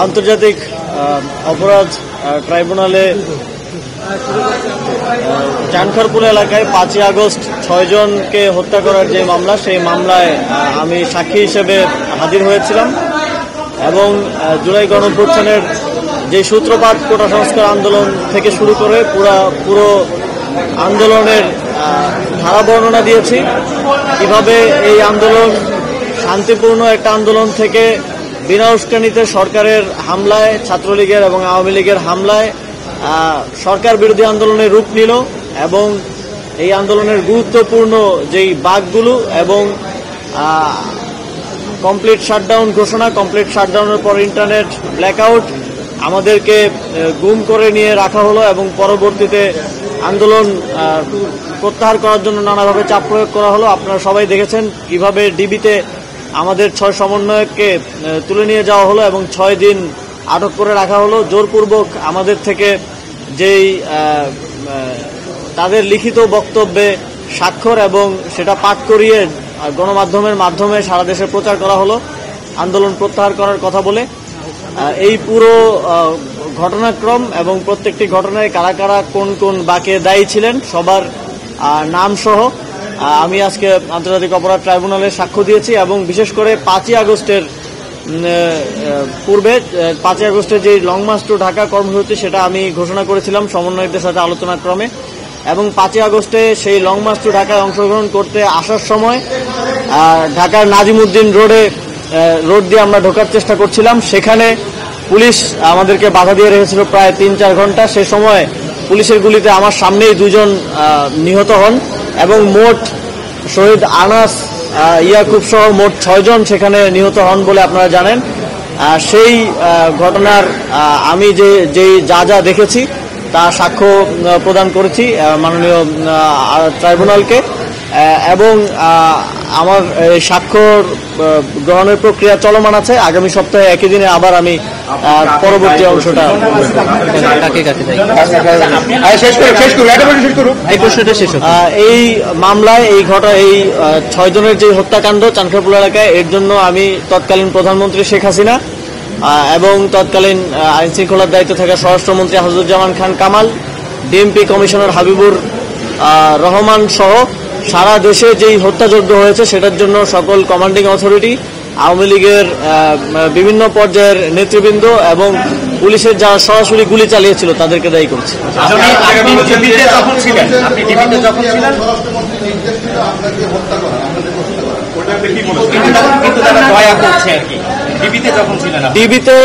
আন্তর্জাতিক অপরাধ ট্রাইব্যুনালে জানখারপুল এলাকায় 5ই আগস্ট 6 জনকে হত্যা করার যে মামলা, সেই মামলায় আমি সাক্ষী হিসেবে হাজির হয়েছিলাম এবং জুলাই গণঅভ্যুত্থানের যে সূত্রপাত কোটা সংস্কার আন্দোলন থেকে শুরু করে পুরো আন্দোলনের ধারা বর্ণনা দিয়েছি। কিভাবে এই আন্দোলন শান্তিপূর্ণ একটা আন্দোলন থেকে বিনা উস্কানিতে সরকারের হামলায়, ছাত্রলীগের এবং আওয়ামী লীগের হামলায় সরকার বিরোধী আন্দোলনের রূপ নিল এবং এই আন্দোলনের গুরুত্বপূর্ণ যেই বাঁকগুলো এবং কমপ্লিট শাটডাউন ঘোষণা, কমপ্লিট শাটডাউনের পর ইন্টারনেট ব্ল্যাকআউট, আমাদেরকে গুম করে নিয়ে রাখা হলো এবং পরবর্তীতে আন্দোলন প্রত্যাহার করার জন্য নানাভাবে চাপ প্রয়োগ করা হলো। আপনারা সবাই দেখেছেন কিভাবে ডিবিতে আমাদের 6 সমন্বয়ককে তুলে নিয়ে যাওয়া হলো এবং 6 দিন আটক করে রাখা হলো। জোরপূর্বক আমাদের থেকে যেই তাদের লিখিত বক্তব্যে স্বাক্ষর এবং সেটা পাঠ করিয়ে গণমাধ্যমের মাধ্যমে সারা দেশে প্রচার করা হলো আন্দোলন প্রত্যাহার করার কথা বলে। এই পুরো ঘটনাক্রম এবং প্রত্যেকটি ঘটনায় কারা কারা কোন কোন বাঁকে দায়ী ছিলেন সবার নাম সহ আমি আজকে আন্তর্জাতিক অপরাধ ট্রাইব্যুনালে সাক্ষ্য দিয়েছি এবং বিশেষ করে 5ই আগস্টের পূর্বে 5ই আগস্টের যে লং মার্চ টু ঢাকা কর্মসূচি, সেটা আমি ঘোষণা করেছিলাম সমন্বয়কদের সাথে আলোচনাক্রমে এবং 5ই আগস্টে সেই লং মার্চ টু ঢাকায় অংশগ্রহণ করতে আসার সময় ঢাকার নাজিমউদ্দিন রোড দিয়ে আমরা ঢোকার চেষ্টা করছিলাম। সেখানে পুলিশ আমাদেরকে বাধা দিয়ে রেখেছিল প্রায় 3-4 ঘন্টা। সে সময় পুলিশের গুলিতে আমার সামনেই 2 জন নিহত হন এবং মোট শহীদ আনাস ইয়াকুব সহ মোট 6 জন সেখানে নিহত হন বলে আপনারা জানেন। সেই ঘটনার আমি যেই যা দেখেছি তা সাক্ষ্য প্রদান করেছি মাননীয় ট্রাইব্যুনালকে এবং আমার স্বাক্ষর গ্রহণের প্রক্রিয়া চলমান আছে। আগামী সপ্তাহে একই দিনে আবার আমি পরবর্তী অংশটা এই মামলায় এই 6 জনের যে হত্যাকাণ্ড চানখারপুল এলাকায়, এর জন্য আমি তৎকালীন প্রধানমন্ত্রী শেখ হাসিনা এবং তৎকালীন আইন শৃঙ্খলার দায়িত্বে থাকা স্বরাষ্ট্রমন্ত্রী হাজুজ্জামান খান কামাল, ডিএমপি কমিশনার হাবিবুর রহমান সহ সারা দেশে যেই হত্যাযজ্ঞ হয়েছে সেটার জন্য সকল কমান্ডিং অথরিটি, আওয়ামী লীগের বিভিন্ন পর্যায়ের নেতৃবৃন্দ এবং পুলিশের যারা সরাসরি গুলি চালিয়েছিল তাদেরকে দায়ী করছে। ডিবিতে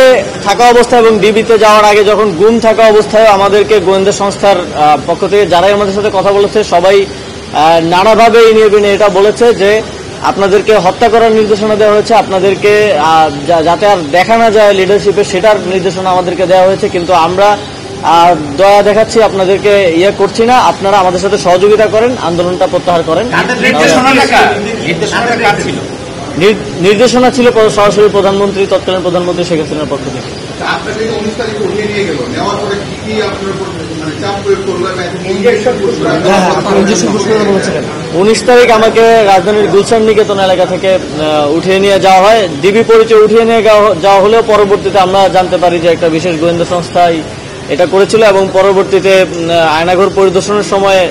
থাকা অবস্থায় এবং ডিবিতে যাওয়ার আগে যখন গুম থাকা অবস্থায় আমাদেরকে গোয়েন্দা সংস্থার পক্ষ থেকে যারাই আমাদের সাথে কথা বলেছে সবাই নানাভাবে এটা বলেছে যে আপনাদেরকে হত্যা করার নির্দেশনা দেওয়া হয়েছে, আপনাদেরকে যাতে আর দেখা না যায় লিডারশিপে সেটার নির্দেশনা আমাদেরকে দেওয়া হয়েছে, কিন্তু আমরা দয়া দেখাচ্ছি, আপনাদেরকে করছি না, আপনারা আমাদের সাথে সহযোগিতা করেন, আন্দোলনটা প্রত্যাহার করেন। নির্দেশনা ছিল সরাসরি প্রধানমন্ত্রী, তৎকালীন প্রধানমন্ত্রী শেখ হাসিনার পক্ষ থেকে। 19 তারিখ আমাকে রাজধানীর গুলশান নিকেতন এলাকা থেকে উঠিয়ে নিয়ে যাওয়া হয়। ডিবি পরিচয় উঠিয়ে নিয়ে যাওয়া হলেও পরবর্তীতে আমরা জানতে পারি যে একটা বিশেষ গোয়েন্দা সংস্থাই এটা করেছিল এবং পরবর্তীতে আয়নাঘর পরিদর্শনের সময়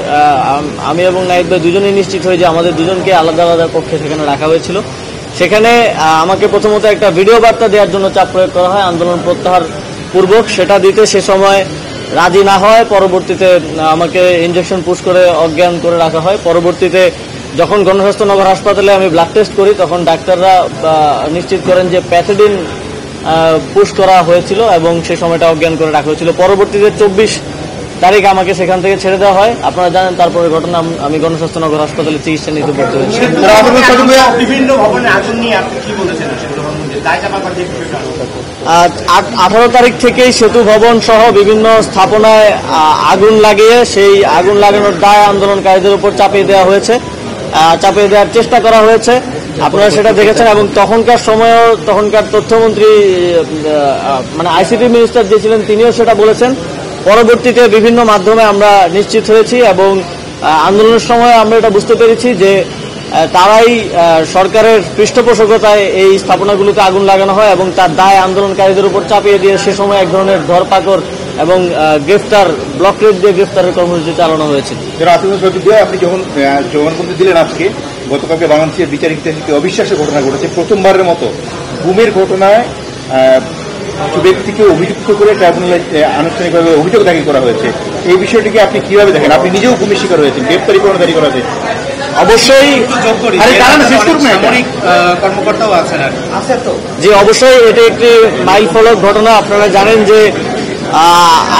আমি এবং নাহিদ ভাই দুজনেই নিশ্চিত হই যে আমাদের দুজনকে আলাদা আলাদা কক্ষে সেখানে রাখা হয়েছিল। সেখানে আমাকে প্রথমত একটা ভিডিও বার্তা দেওয়ার জন্য চাপ প্রয়োগ করা হয় আন্দোলন প্রত্যাহার পূর্বক, সেটা দিতে সে সময় রাজি না হয় পরবর্তীতে আমাকে ইনজেকশন পুশ করে অজ্ঞান করে রাখা হয়। পরবর্তীতে যখন গণস্বাস্থ্য নগর হাসপাতালে আমি ব্লাড টেস্ট করি তখন ডাক্তাররা নিশ্চিত করেন যে প্যাথোডিন পুশ করা হয়েছিল এবং সেই সময়টা অজ্ঞান করে রাখা হয়েছিল। পরবর্তীতে 24 তারিখ আমাকে সেখান থেকে ছেড়ে দেওয়া হয়। আপনারা জানেন তারপরে ঘটনা আমি গণস্বাস্থ্য নগর হাসপাতালে চিকিৎসা নিতে ভর্তি হয়েছি। 18 তারিখ থেকেই সেতু ভবন সহ বিভিন্ন স্থাপনায় আগুন লাগিয়ে সেই আগুন লাগানোর দায় আন্দোলনকারীদের উপর চাপিয়ে দেওয়ার চেষ্টা করা হয়েছে। আপনারা সেটা দেখেছেন এবং তখনকার তথ্যমন্ত্রী মানে আইসিটি মিনিস্টার যে ছিলেন তিনিও সেটা বলেছেন। পরবর্তীতে বিভিন্ন মাধ্যমে আমরা নিশ্চিত হয়েছি এবং আন্দোলনের সময় আমরা এটা বুঝতে পেরেছি যে তারাই সরকারের পৃষ্ঠপোষকতায় এই স্থাপনাগুলোতে আগুন লাগানো হয় এবং তার দায় আন্দোলনকারীদের উপর চাপিয়ে দিয়ে সে সময় এক ধরনের ধরপাকড় এবং গ্রেফতার ব্লকরেট দিয়ে গ্রেফতারের কর্মসূচি চালানো হয়েছে। আপনি যখন জবানবন্দি দিলেন আজকে, গতকালকে বাংলাদেশের বিচার ইতিহাসে অবিশ্বাস্য ঘটনা ঘটেছে। প্রথমবারের মতো গুমের ঘটনায় ব্যক্তিকে অভিযুক্ত করে ট্রাইব্যুনালে আনুষ্ঠানিকভাবে অভিযোগ দাখিল করা হয়েছে। এই বিষয়টিকে আপনি কিভাবে দেখেন? আপনি নিজেও গুমের শিকার হয়েছেন, গ্রেপ্তারি পরোয়ানা জারি করা হয়েছে। অবশ্যই কর্মকর্তাও আছেন জি, অবশ্যই এটি একটি মাইল ফলক ঘটনা। আপনারা জানেন যে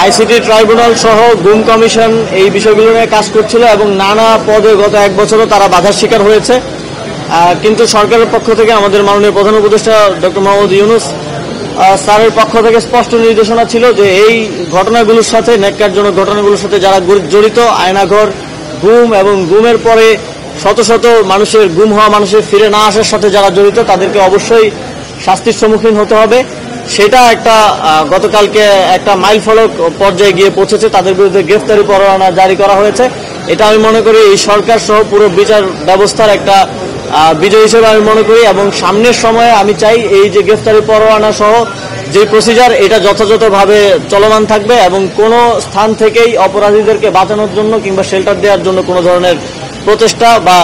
আইসিটি ট্রাইব্যুনাল সহ গুম কমিশন এই বিষয়গুলো নিয়ে কাজ করছিল এবং নানা পদে গত এক বছরও তারা বাধার শিকার হয়েছে। কিন্তু সরকারের পক্ষ থেকে আমাদের মাননীয় প্রধান উপদেষ্টা ডক্টর মোহাম্মদ ইউনূস স্যারের পক্ষ থেকে স্পষ্ট নির্দেশনা ছিল যে এই ঘটনাগুলোর সাথে, ন্যাক্কারজনক ঘটনাগুলোর সাথে যারা জড়িত, আয়নাঘর, গুম এবং গুমের পরে শত শত মানুষের গুম হওয়া মানুষের ফিরে না আসার সাথে যারা জড়িত তাদেরকে অবশ্যই শাস্তির সম্মুখীন হতে হবে। সেটা একটা গতকালকে একটা মাইল ফলক পর্যায়ে গিয়ে পৌঁছেছে। তাদের বিরুদ্ধে গ্রেফতারি পরোয়ানা জারি করা হয়েছে। এটা আমি মনে করি এই সরকার সহ পুরো বিচার ব্যবস্থার একটা বিজয় হিসেবে আমি মনে করি এবং সামনের সময়ে আমি চাই এই যে গ্রেফতারি পরোয়ানা সহ যে প্রসিজার, এটা যথাযথভাবে চলমান থাকবে এবং কোনো স্থান থেকেই অপরাধীদেরকে বাঁচানোর জন্য কিংবা শেল্টার দেওয়ার জন্য কোনো ধরনের প্রচেষ্টা বা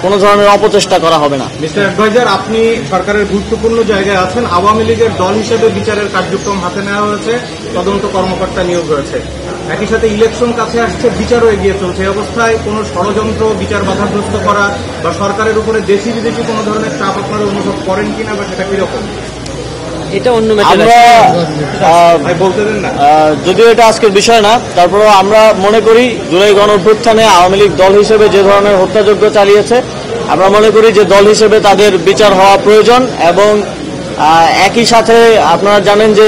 কোনো ধরনের অপচেষ্টা করা হবে না। মিস্টার অ্যাডভাইজার, আপনি সরকারের গুরুত্বপূর্ণ জায়গায় আছেন। আওয়ামী লীগের দল হিসেবে বিচারের কার্যক্রম হাতে নেওয়া হয়েছে, তদন্ত কর্মকর্তা নিয়োগ হয়েছে। একই সাথে ইলেকশন কাছে আসছে, বিচারও এগিয়ে চলছে। এই অবস্থায় কোনো ষড়যন্ত্র, বিচার বাধাগ্রস্ত করা বা সরকারের উপরে দেশি বিদেশি কোনো ধরনের চাপ আপনারা অনুভব করেন কিনা, বা সেটা কিরকম? এটা অন্য বলতে দেন না, যদিও এটা আজকের বিষয় না, তারপরেও আমরা মনে করি জুলাই গণঅভ্যুত্থানে আওয়ামী লীগ দল হিসেবে যে ধরনের হত্যাযজ্ঞ চালিয়েছে, আমরা মনে করি যে দল হিসেবে তাদের বিচার হওয়া প্রয়োজন। এবং একই সাথে আপনারা জানেন যে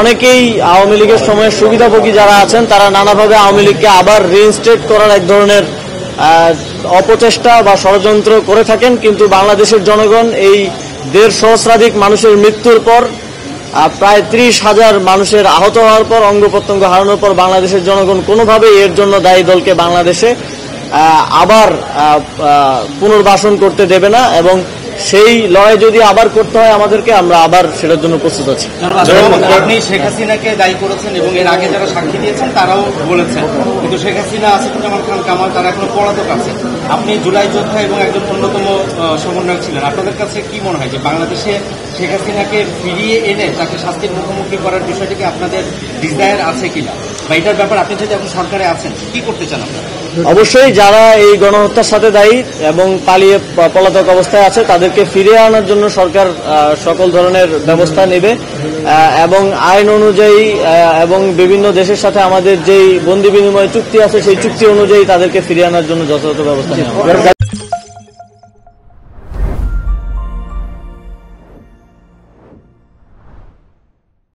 অনেকেই আওয়ামী লীগের সময়ের সুবিধাভোগী যারা আছেন তারা নানাভাবে আওয়ামী লীগকে আবার রিইনস্টেট করার এক ধরনের অপচেষ্টা বা ষড়যন্ত্র করে থাকেন। কিন্তু বাংলাদেশের জনগণ এই 1.5 সহস্রাধিক মানুষের মৃত্যুর পর, প্রায় 30,000 মানুষের আহত হওয়ার পর, অঙ্গ প্রত্যঙ্গ হারানোর পর বাংলাদেশের জনগণ কোনোভাবেই এর জন্য দায়ী দলকে বাংলাদেশে আবার পুনর্বাসন করতে দেবে না এবং সেই লড়াই যদি আবার করতে হয় আমাদেরকে, আমরা আবার সেটার জন্য প্রস্তুত আছি। আপনি শেখ হাসিনাকে দায়ী করেছেন এবং এর আগে যারা সাক্ষী দিয়েছেন তারাও বলেছেন, কিন্তু শেখ হাসিনা, আসিফুজ্জামান খান কামাল তারা এখনো পলাতক আছে। আপনি জুলাই যোদ্ধা এবং একজন অন্যতম সমন্বয়ক ছিলেন। আপনাদের কাছে কি মনে হয় যে বাংলাদেশে শেখ হাসিনাকে ফিরিয়ে এনে তাকে শাস্তির মুখোমুখি করার বিষয়টিকে আপনাদের ডিজায়ার আছে কিনা, বা এটার ব্যাপার আপনি যদি এখন সরকারে আছেন কি করতে চান আপনারা? অবশ্যই যারা এই গণহত্যার সাথে দায়ী এবং পালিয়ে পলাতক অবস্থায় আছে তাদেরকে ফিরিয়ে আনার জন্য সরকার সকল ধরনের ব্যবস্থা নেবে এবং আইন অনুযায়ী এবং বিভিন্ন দেশের সাথে আমাদের যেই বন্দি বিনিময় চুক্তি আছে সেই চুক্তি অনুযায়ী তাদেরকে ফিরিয়ে আনার জন্য যথাযথ ব্যবস্থা নেওয়া হবে।